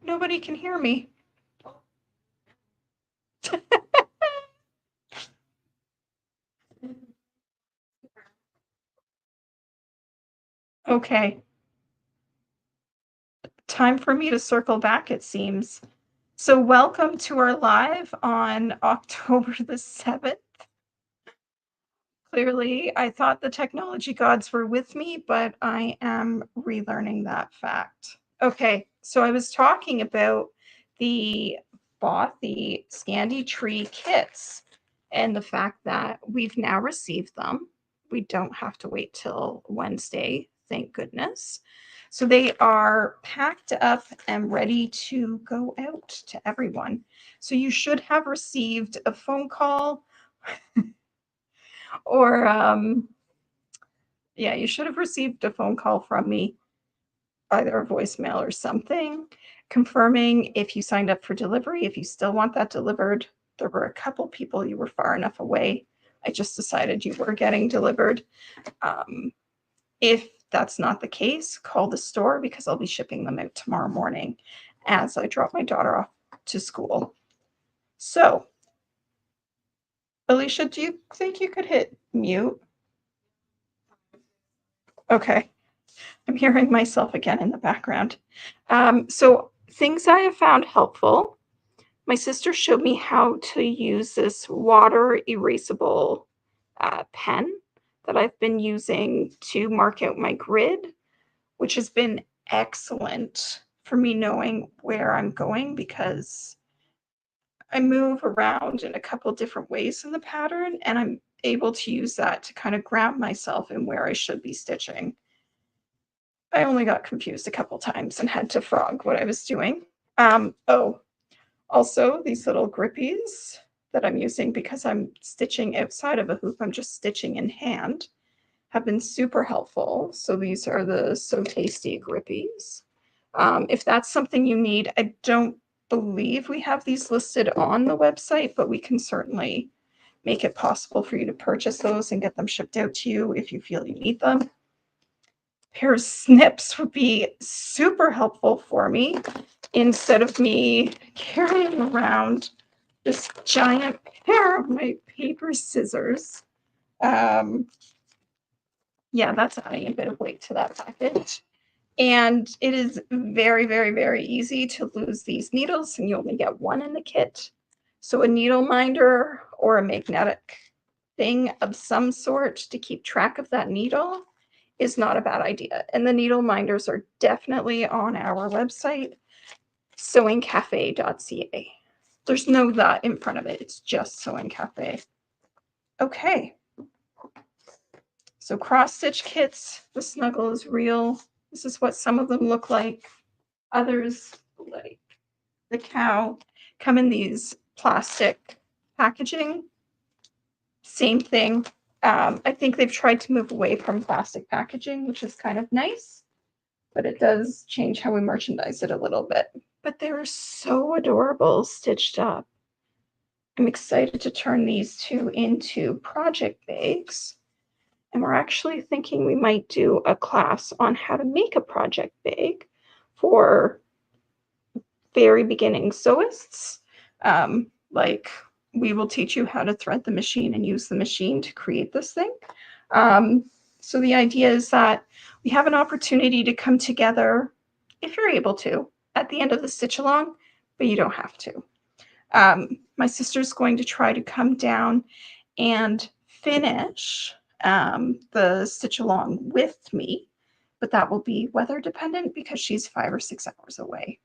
Nobody can hear me. Okay. Time for me to circle back, it seems. So welcome to our live on October the 7th. Clearly, I thought the technology gods were with me, but I am relearning that fact. Okay, so I was talking about the Bothy Scandi Tree kits and the fact that we've now received them. We don't have to wait till Wednesday, thank goodness. So they are packed up and ready to go out to everyone. So you should have received a phone call or yeah, you should have received a phone call from me, either a voicemail or something, confirming if you signed up for delivery, if you still want that delivered. There were a couple people, you were far enough away. I just decided you were getting delivered. If that's not the case, call the store because I'll be shipping them out tomorrow morning as I drop my daughter off to school. So, Alicia, do you think you could hit mute? Okay. I'm hearing myself again in the background. So, things I have found helpful. My sister showed me how to use this water erasable pen that I've been using to mark out my grid, which has been excellent for me knowing where I'm going because I move around in a couple different ways in the pattern, and I'm able to use that to kind of ground myself in where I should be stitching. I only got confused a couple times and had to frog what I was doing. Oh, also these little grippies that I'm using because I'm stitching outside of a hoop, I'm just stitching in hand, have been super helpful. So these are the So Tasty grippies. If that's something you need, I don't believe we have these listed on the website, but we can certainly make it possible for you to purchase those and get them shipped out to you if you feel you need them. Pair of snips would be super helpful for me instead of me carrying around this giant pair of my paper scissors. Yeah, that's adding a bit of weight to that package. And it is very, very, very easy to lose these needles, and you only get one in the kit. So a needle minder or a magnetic thing of some sort to keep track of that needle is not a bad idea. And the needle minders are definitely on our website, sewingcafe.ca. There's no that in front of it. It's just Sewing Cafe. Okay. So cross stitch kits, the snuggle is real. This is what some of them look like. Others, like the cow, come in these plastic packaging. Same thing. I think they've tried to move away from plastic packaging, which is kind of nice, but it does change how we merchandise it a little bit. But they're so adorable stitched up. I'm excited to turn these two into project bags. And we're actually thinking we might do a class on how to make a project bag for very beginning sewists. Like we will teach you how to thread the machine and use the machine to create this thing. So the idea is that we have an opportunity to come together, if you're able to, at the end of the stitch along, but you don't have to. My sister's going to try to come down and finish the stitch along with me, but that will be weather dependent because she's 5 or 6 hours away.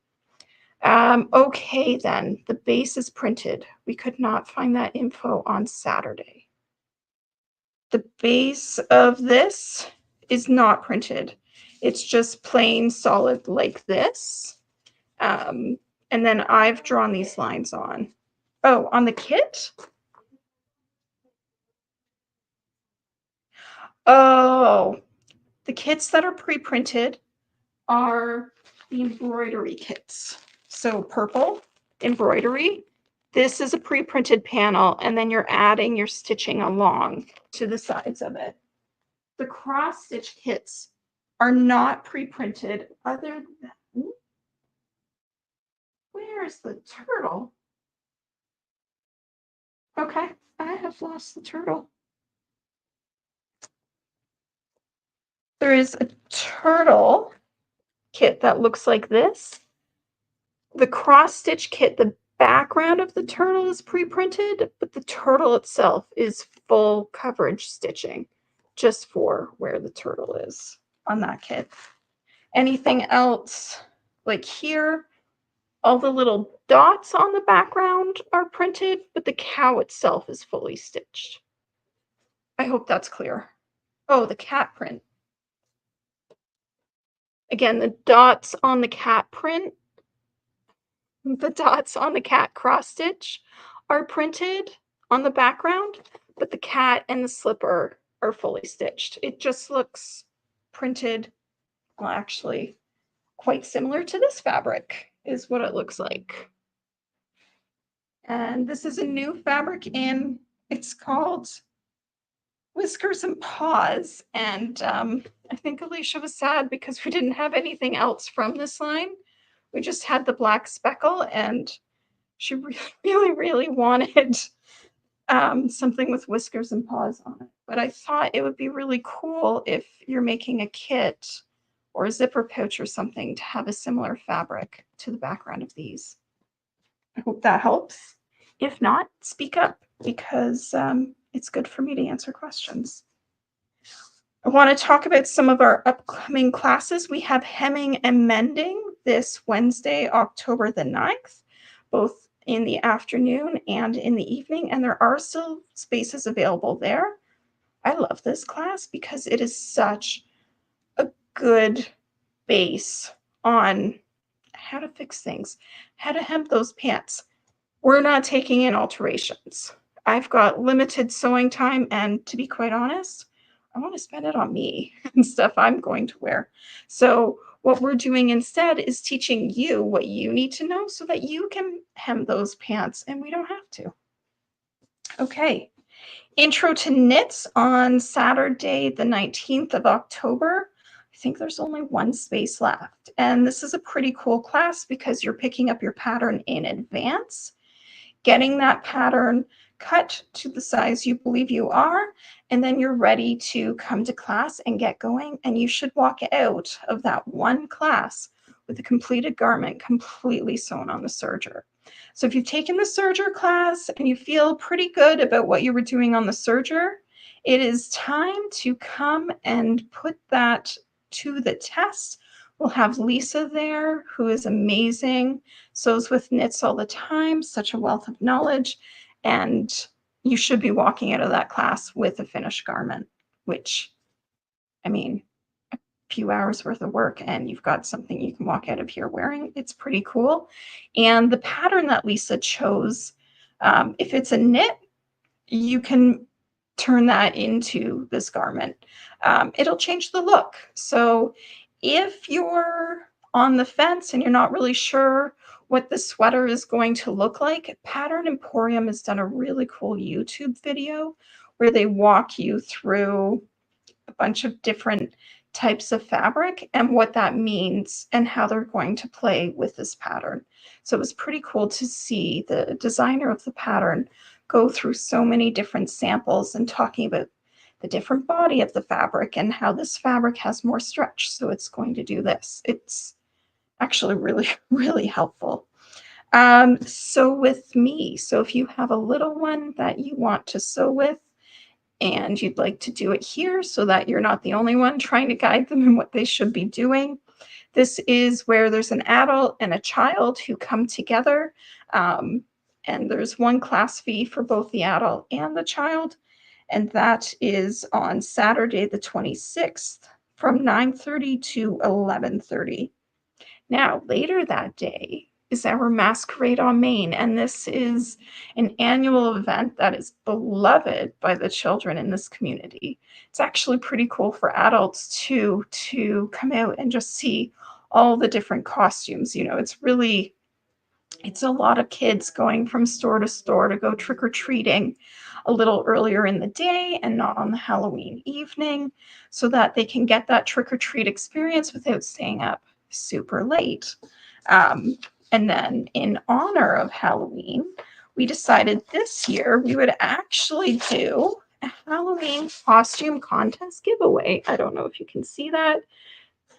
Okay, then the base is printed. We could not find that info on Saturday. The base of this is not printed. It's just plain solid like this. And then I've drawn these lines on. Oh, on the kit? Oh, the kits that are pre-printed are the embroidery kits. So purple embroidery. This is a pre-printed panel, and then you're adding your stitching along to the sides of it. The cross stitch kits are not pre-printed other than Where's the turtle? Okay, I have lost the turtle. There is a turtle kit that looks like this. The cross stitch kit, the background of the turtle is pre-printed, but the turtle itself is full coverage stitching just for where the turtle is on that kit. Anything else like here, all the little dots on the background are printed, but the cow itself is fully stitched. I hope that's clear. Oh, the cat print. Again, the dots on the cat print, the dots on the cat cross stitch are printed on the background, but the cat and the slipper are fully stitched. It just looks printed, well, actually quite similar to this fabric is what it looks like. And this is a new fabric and it's called Whiskers and Paws. And I think Alicia was sad because we didn't have anything else from this line. We just had the black speckle and she really wanted something with whiskers and paws on it. But I thought it would be really cool if you're making a kit or a zipper pouch or something to have a similar fabric to the background of these. I hope that helps. If not, speak up because it's good for me to answer questions. I want to talk about some of our upcoming classes. We have hemming and mending this Wednesday, October the 9th, both in the afternoon and in the evening, and there are still spaces available there. I love this class because it is such a good base on how to fix things, how to hem those pants. We're not taking in alterations. I've got limited sewing time, and to be quite honest, I want to spend it on me and stuff I'm going to wear. So what we're doing instead is teaching you what you need to know so that you can hem those pants and we don't have to. Okay. Intro to Knits on Saturday, the 19th of October. I think there's only one space left. And this is a pretty cool class because you're picking up your pattern in advance, getting that pattern cut to the size you believe you are, and then you're ready to come to class and get going. And you should walk out of that one class with a completed garment completely sewn on the serger. So if you've taken the serger class and you feel pretty good about what you were doing on the serger, it is time to come and put that to the test. We'll have Lisa there, who is amazing, sews with knits all the time, such a wealth of knowledge, and you should be walking out of that class with a finished garment, which, I mean, a few hours worth of work and you've got something you can walk out of here wearing. It's pretty cool. And the pattern that Lisa chose, if it's a knit, you can turn that into this garment. It'll change the look. So if you're on the fence and you're not really sure what the sweater is going to look like, Pattern Emporium has done a really cool YouTube video where they walk you through a bunch of different types of fabric and what that means and how they're going to play with this pattern. So it was pretty cool to see the designer of the pattern go through so many different samples and talking about the different body of the fabric and how this fabric has more stretch, so it's going to do this. It's actually really helpful. Sew with me. So if you have a little one that you want to sew with and you'd like to do it here so that you're not the only one trying to guide them in what they should be doing, this is where there's an adult and a child who come together. And there's one class fee for both the adult and the child. And that is on Saturday, the 26th from 9:30 to 11:30. Now, later that day is our Masquerade on Main, and this is an annual event that is beloved by the children in this community. It's actually pretty cool for adults too to come out and just see all the different costumes. You know, it's a lot of kids going from store to store to go trick-or-treating a little earlier in the day and not on the Halloween evening so that they can get that trick-or-treat experience without staying up super late. And then in honor of Halloween, we decided this year we would actually do a Halloween costume contest giveaway. I don't know if you can see that.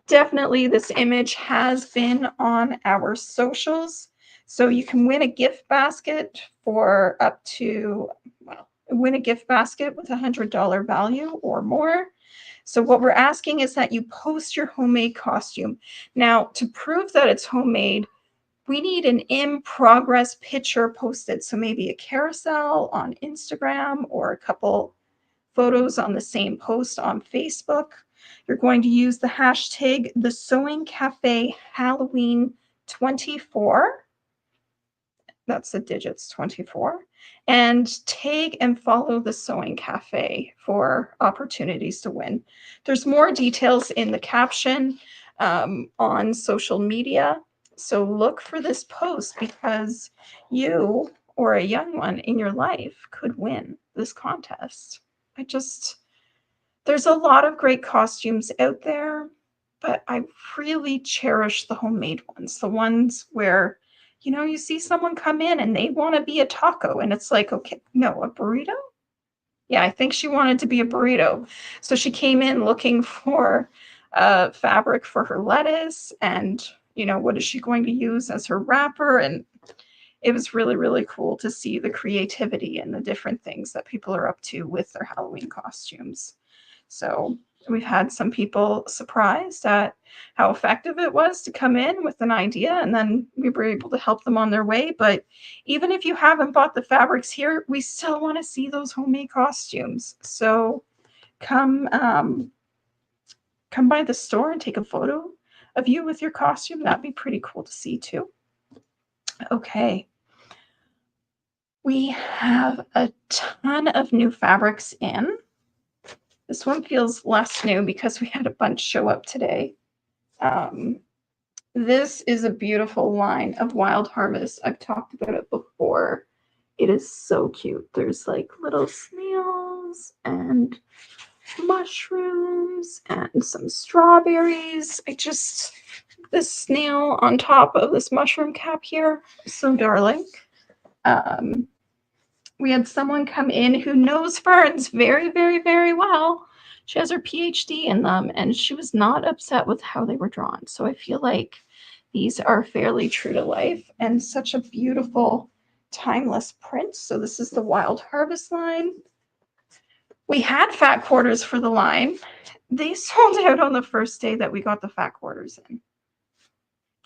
Definitely this image has been on our socials. So you can win a gift basket for up to, well, win a gift basket with $100 value or more. So what we're asking is that you post your homemade costume. Now, to prove that it's homemade, we need an in progress picture posted. So maybe a carousel on Instagram or a couple photos on the same post on Facebook. You're going to use the hashtag the Sewing Cafe Halloween 24. That's the digits 24. And tag and follow the Sewing Cafe for opportunities to win. There's more details in the caption on social media. So look for this post because you or a young one in your life could win this contest. There's a lot of great costumes out there, but I really cherish the homemade ones, the ones where, you see someone come in and they want to be a taco and it's like, okay, no, a burrito? Yeah, I think she wanted to be a burrito. So she came in looking for fabric for her lettuce and, what is she going to use as her wrapper? And it was really, really cool to see the creativity and the different things that people are up to with their Halloween costumes. So we've had some people surprised at how effective it was to come in with an idea, and then we were able to help them on their way. But even if you haven't bought the fabrics here, we still want to see those homemade costumes. So come by the store and take a photo of you with your costume. That'd be pretty cool to see too. Okay. We have a ton of new fabrics in. This one feels less new because we had a bunch show up today. This is a beautiful line of Wild Harvest. I've talked about it before. It is so cute. There's like little snails and mushrooms and some strawberries. This snail on top of this mushroom cap here is so darling. We had someone come in who knows ferns very, very, very well. She has her PhD in them, and she was not upset with how they were drawn. So I feel like these are fairly true to life and such a beautiful, timeless print. So this is the Wild Harvest line. We had fat quarters for the line. They sold out on the first day that we got the fat quarters in.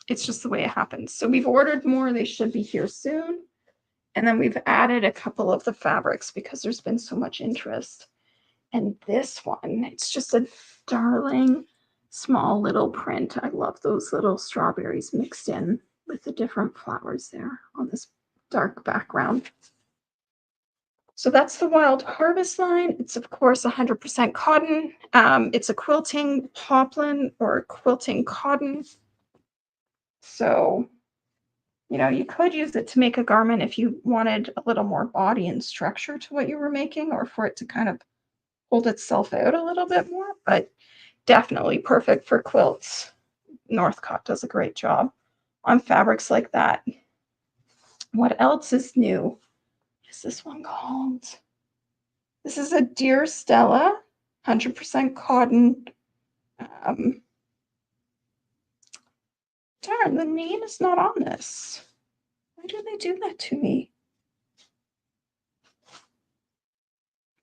It's just the way it happens. So we've ordered more. They should be here soon. And then we've added a couple of the fabrics because there's been so much interest. And this one, it's just a darling small little print. I love those little strawberries mixed in with the different flowers there on this dark background. So that's the Wild Harvest line. It's, of course, 100% cotton. It's a quilting poplin or quilting cotton. So you could use it to make a garment if you wanted a little more body and structure to what you were making, or for it to kind of hold itself out a little bit more, but definitely perfect for quilts. Northcott does a great job on fabrics like that. What else is new? What is this one called? This is a Dear Stella, 100% cotton. Darn, the name is not on this. Why do they do that to me?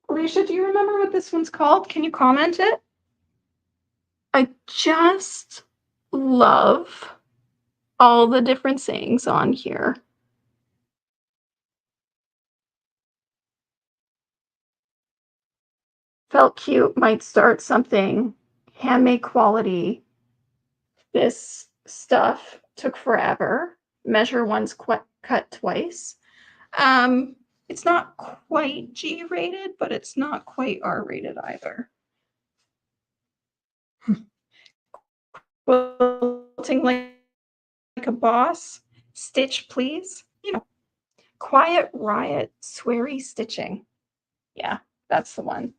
Alicia, do you remember what this one's called? Can you comment it? I just love all the different sayings on here. Felt cute, might start something. Handmade quality. This stuff took forever. Measure once, cut twice. It's not quite G-rated, but it's not quite R-rated either. Quilting like a boss. Stitch, please. Quiet Riot, sweary stitching. Yeah, that's the one.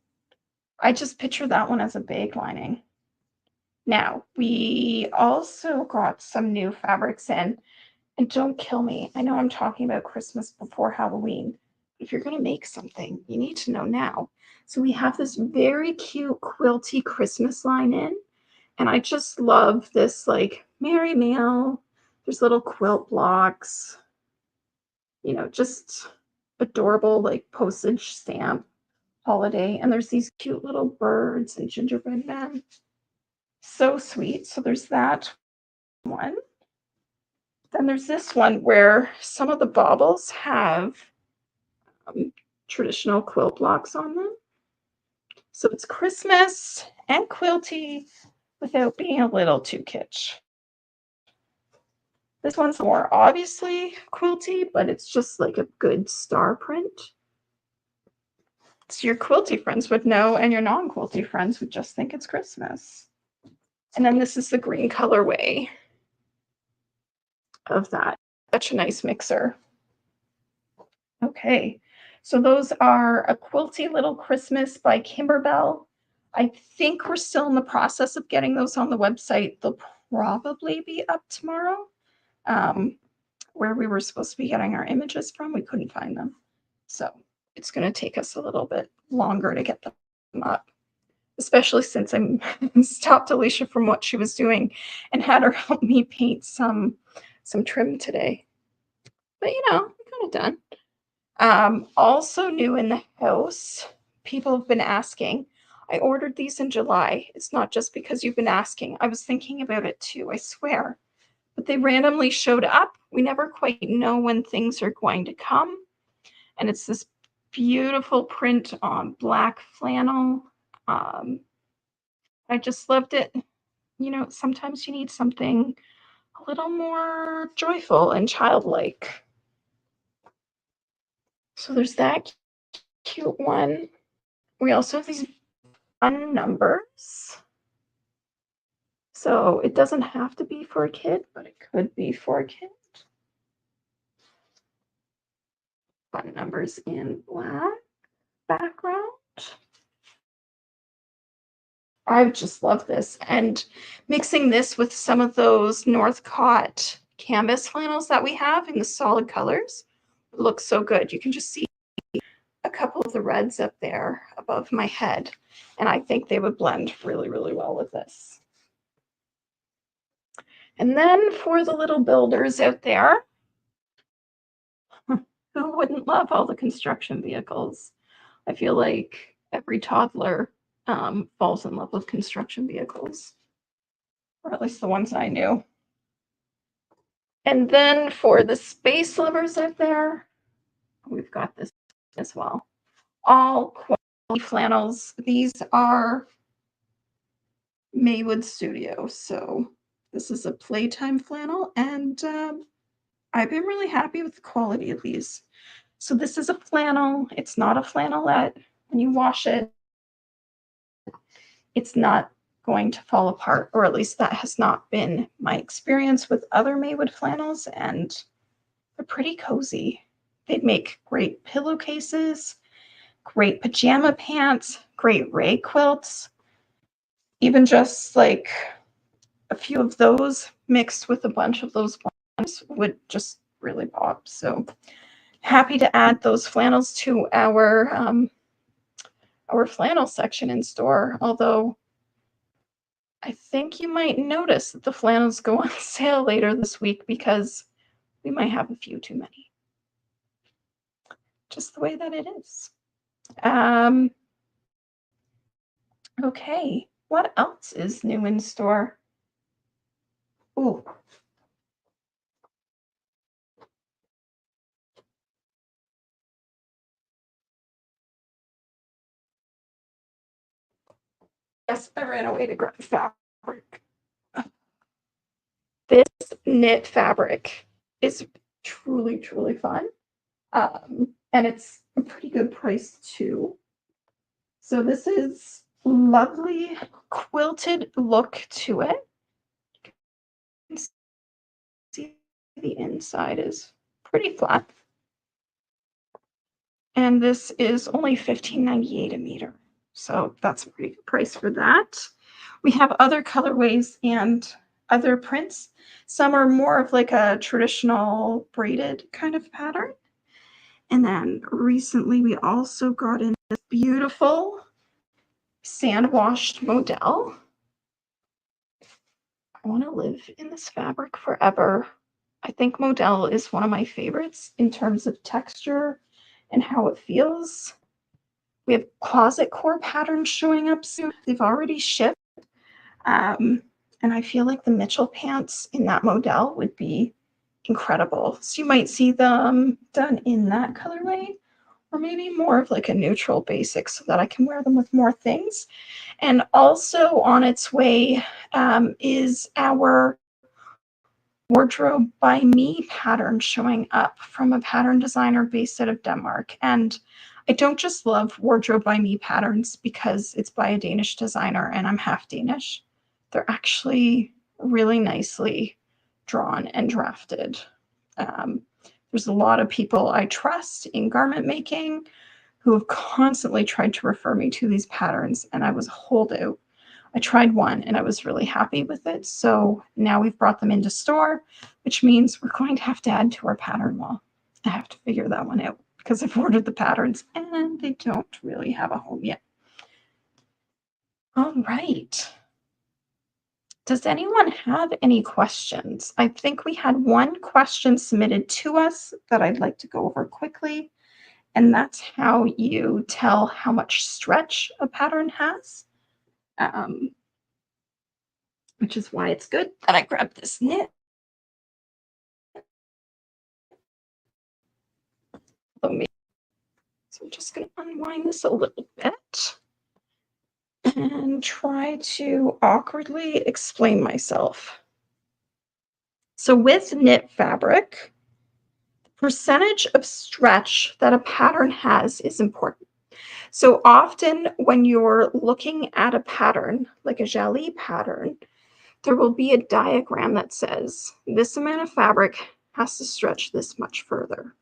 I just picture that one as a bag lining. Now, we also got some new fabrics in. And don't kill me. I know I'm talking about Christmas before Halloween. If you're going to make something, you need to know now. So we have this very cute quilty Christmas line in. And I just love this like Merry Mail. There's little quilt blocks, just adorable like postage stamp holiday. And there's these cute little birds and gingerbread men. So sweet. So there's that one. Then there's this one where some of the baubles have traditional quilt blocks on them. So it's Christmas and quilty without being a little too kitsch. This one's more obviously quilty, but it's just like a good star print. So your quilty friends would know, and your non-quilty friends would just think it's Christmas. And then this is the green colorway of that. Such a nice mixer. Okay, so those are A Quilty Little Christmas by Kimberbell. I think we're still in the process of getting those on the website. They'll probably be up tomorrow. Where we were supposed to be getting our images from, we couldn't find them. So it's going to take us a little bit longer to get them up, especially since I stopped Alicia from what she was doing and had her help me paint some trim today. But we're kind of done. Also new in the house, people have been asking. I ordered these in July. It's not just because you've been asking. I was thinking about it too, I swear. But they randomly showed up. We never quite know when things are going to come. And it's this beautiful print on black flannel. I just loved it. Sometimes you need something a little more joyful and childlike. So there's that cute one. We also have these fun numbers. So it doesn't have to be for a kid, but it could be for a kid. Fun numbers in black background. I just love this. And mixing this with some of those Northcott canvas flannels that we have in the solid colors looks so good. You can just see a couple of the reds up there above my head. And I think they would blend really, really well with this. And then for the little builders out there, who wouldn't love all the construction vehicles? I feel like every toddler falls in love with construction vehicles, or at least the ones I knew. And then for the space lovers out there, we've got this as well. All quality flannels. These are Maywood Studio. So this is a playtime flannel, and I've been really happy with the quality of these. So this is a flannel. It's not a flannelette. When you wash it, it's not going to fall apart, or at least that has not been my experience with other Maywood flannels, and they're pretty cozy. They'd make great pillowcases, great pajama pants, great ray quilts. Even just like a few of those mixed with a bunch of those ones would just really pop. So happy to add those flannels to our flannel section in store. Although I think you might notice that the flannels go on sale later this week because we might have a few too many. Just the way that it is. Okay, what else is new in store? Ooh. Yes, I ran away to grab fabric. This knit fabric is truly, truly fun. And it's a pretty good price too. So this is lovely quilted look to it. You can see the inside is pretty flat. And this is only $15.98 a meter. So that's a pretty good price for that. We have other colorways and other prints. Some are more of like a traditional braided kind of pattern. And then recently we also got in this beautiful sand washed modal. I want to live in this fabric forever. I think modal is one of my favorites in terms of texture and how it feels. We have closet core patterns showing up soon. They've already shipped. And I feel like the Mitchell pants in that modal would be incredible. So you might see them done in that colorway, or maybe more of like a neutral basic so that I can wear them with more things. And also on its way is our Wardrobe by Me pattern showing up from a pattern designer based out of Denmark. And I don't just love Wardrobe by Me patterns because it's by a Danish designer and I'm half Danish. They're actually really nicely drawn and drafted. There's a lot of people I trust in garment making who have constantly tried to refer me to these patterns, and I was a holdout. I tried one and I was really happy with it. So now we've brought them into store, which means we're going to have to add to our pattern wall. I have to figure that one out because I've ordered the patterns and they don't really have a home yet. All right. Does anyone have any questions? I think we had one question submitted to us that I'd like to go over quickly, and that's how you tell how much stretch a pattern has. Which is why it's good that I grabbed this knit. So I'm just going to unwind this a little bit and try to awkwardly explain myself. So with knit fabric, the percentage of stretch that a pattern has is important. So often when you're looking at a pattern, like a Jalie pattern, there will be a diagram that says this amount of fabric has to stretch this much further.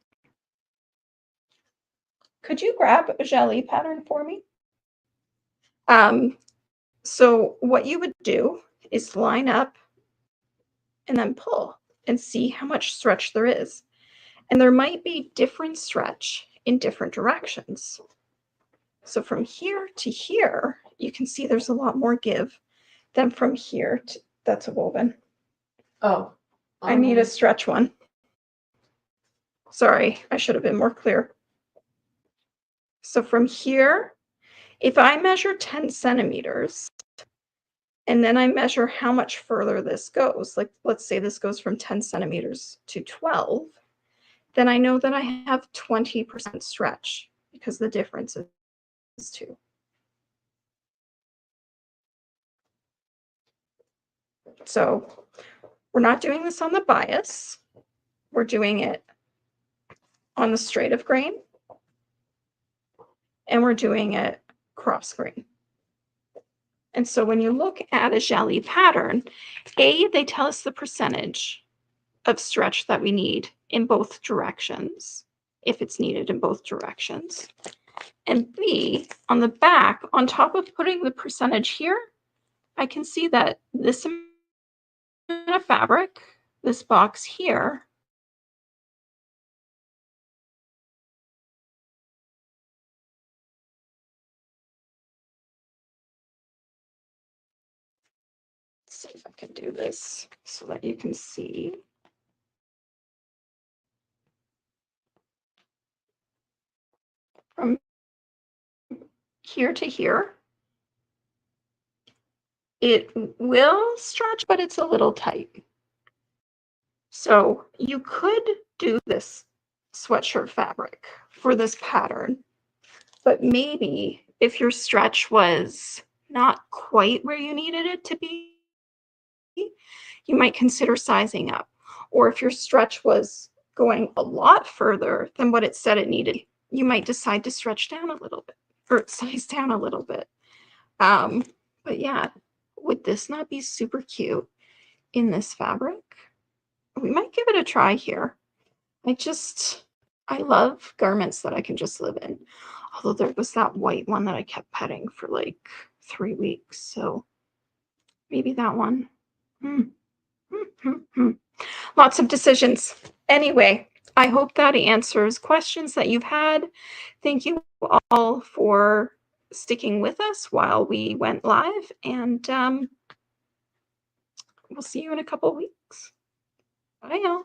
Could you grab a Jalie pattern for me? So what you would do is line up and then pull and see how much stretch there is. And there might be different stretch in different directions. So from here to here, you can see there's a lot more give than from here to, that's a woven. Oh. I need a stretch one. Sorry, I should have been more clear. So from here, if I measure 10 centimeters, and then I measure how much further this goes, like let's say this goes from 10 centimeters to 12, then I know that I have 20% stretch because the difference is 2. So we're not doing this on the bias. We're doing it on the straight of grain, and we're doing it cross grain. And so when you look at a Jalie pattern, they tell us the percentage of stretch that we need in both directions, if it's needed in both directions. And B, on the back, on top of putting the percentage here, I can see that this amount of fabric, this box here, let's see if I can do this so that you can see. From here to here, it will stretch, but it's a little tight. So you could do this sweatshirt fabric for this pattern, but maybe if your stretch was not quite where you needed it to be, you might consider sizing up. Or if your stretch was going a lot further than what it said it needed, you might decide to stretch down a little bit or size down a little bit. But yeah, would this not be super cute in this fabric? We might give it a try here. I love garments that I can just live in. Although there was that white one that I kept petting for like 3 weeks. So maybe that one. Lots of decisions. Anyway, I hope that answers questions that you've had. Thank you all for sticking with us while we went live, and we'll see you in a couple weeks. Bye, y'all.